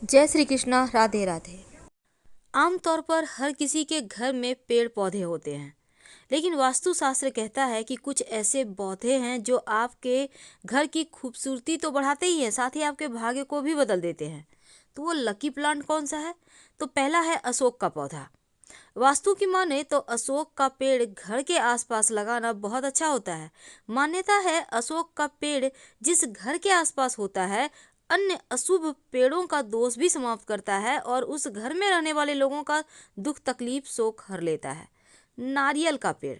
जय श्री कृष्णा। राधे राधे। आमतौर पर हर किसी के घर में पेड़ पौधे होते हैं, लेकिन वास्तुशास्त्र कहता है कि कुछ ऐसे पौधे हैं जो आपके घर की खूबसूरती तो बढ़ाते ही हैं, साथ ही आपके भाग्य को भी बदल देते हैं। तो वो लकी प्लांट कौन सा है? तो पहला है अशोक का पौधा। वास्तु की माने तो अशोक का पेड़ घर के आसपास लगाना बहुत अच्छा होता है। मान्यता है अशोक का पेड़ जिस घर के आसपास होता है, अन्य अशुभ पेड़ों का दोष भी समाप्त करता है और उस घर में रहने वाले लोगों का दुख तकलीफ शोक हर लेता है। नारियल का पेड़।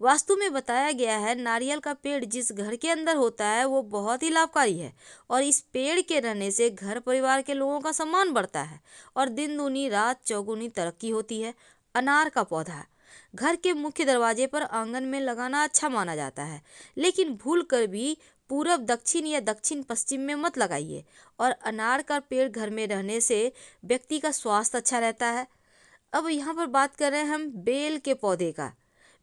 वास्तु में बताया गया है नारियल का पेड़ जिस घर के अंदर होता है वो बहुत ही लाभकारी है और इस पेड़ के रहने से घर परिवार के लोगों का सम्मान बढ़ता है और दिन दूनी रात चौगुनी तरक्की होती है। अनार का पौधा घर के मुख्य दरवाजे पर आंगन में लगाना अच्छा माना जाता है, लेकिन भूल कर भी पूरब दक्षिण या दक्षिण पश्चिम में मत लगाइए। और अनार का पेड़ घर में रहने से व्यक्ति का स्वास्थ्य अच्छा रहता है। अब यहाँ पर बात कर रहे हैं हम बेल के पौधे का।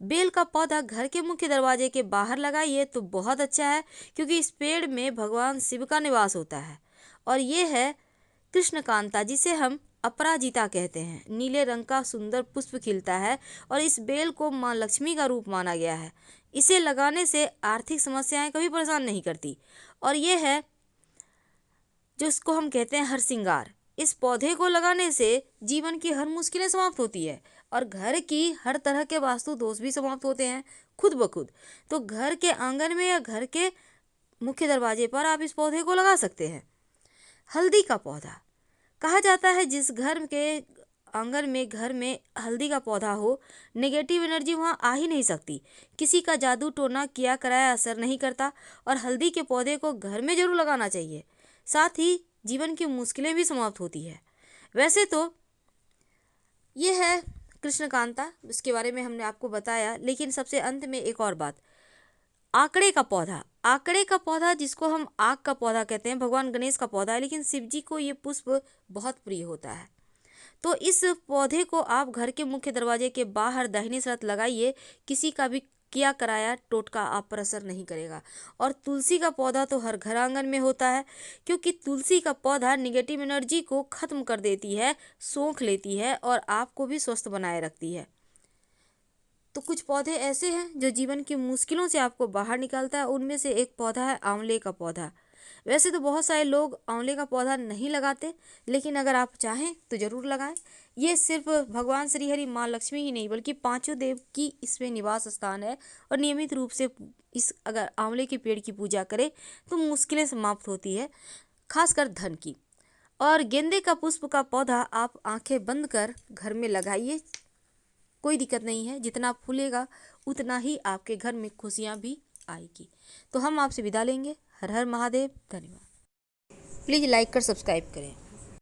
बेल का पौधा घर के मुख्य दरवाजे के बाहर लगाइए तो बहुत अच्छा है, क्योंकि इस पेड़ में भगवान शिव का निवास होता है और ये है कृष्णकांता, जिसे हम अपराजिता कहते हैं। नीले रंग का सुंदर पुष्प खिलता है और इस बेल को माँ लक्ष्मी का रूप माना गया है। इसे लगाने से आर्थिक समस्याएं कभी परेशान नहीं करती। और ये है जो इसको हम कहते हैं हरसिंगार। इस पौधे को लगाने से जीवन की हर मुश्किलें समाप्त होती है और घर की हर तरह के वास्तु दोष भी समाप्त होते हैं खुद ब खुद। तो घर के आंगन में या घर के मुख्य दरवाजे पर आप इस पौधे को लगा सकते हैं। हल्दी का पौधा। कहा जाता है जिस घर के आंगन में घर में हल्दी का पौधा हो, नेगेटिव एनर्जी वहाँ आ ही नहीं सकती। किसी का जादू टोना किया कराया असर नहीं करता और हल्दी के पौधे को घर में जरूर लगाना चाहिए। साथ ही जीवन की मुश्किलें भी समाप्त होती है। वैसे तो ये है कृष्णकांता, इसके बारे में हमने आपको बताया, लेकिन सबसे अंत में एक और बात। आकड़े का पौधा। आकड़े का पौधा जिसको हम आग का पौधा कहते हैं, भगवान गणेश का पौधा है, लेकिन शिव जी को ये पुष्प बहुत प्रिय होता है। तो इस पौधे को आप घर के मुख्य दरवाजे के बाहर दाहिनी तरफ लगाइए। किसी का भी किया कराया टोटका आप पर असर नहीं करेगा। और तुलसी का पौधा तो हर घर आंगन में होता है, क्योंकि तुलसी का पौधा निगेटिव एनर्जी को खत्म कर देती है, सोख लेती है और आपको भी स्वस्थ बनाए रखती है। तो कुछ पौधे ऐसे हैं जो जीवन की मुश्किलों से आपको बाहर निकालता है। उनमें से एक पौधा है आंवले का पौधा। वैसे तो बहुत सारे लोग आंवले का पौधा नहीं लगाते, लेकिन अगर आप चाहें तो ज़रूर लगाएं। ये सिर्फ भगवान श्री हरि माँ लक्ष्मी ही नहीं बल्कि पांचों देव की इसमें निवास स्थान है और नियमित रूप से इस अगर आंवले के पेड़ की पूजा करें तो मुश्किलें समाप्त होती है, खासकर धन की। और गेंदे का पुष्प का पौधा आप आंखें बंद कर घर में लगाइए, कोई दिक्कत नहीं है। जितना फूलेगा उतना ही आपके घर में खुशियाँ भी आएगी। तो हम आपसे विदा लेंगे। हर हर महादेव। धन्यवाद। प्लीज़ लाइक कर सब्सक्राइब करें।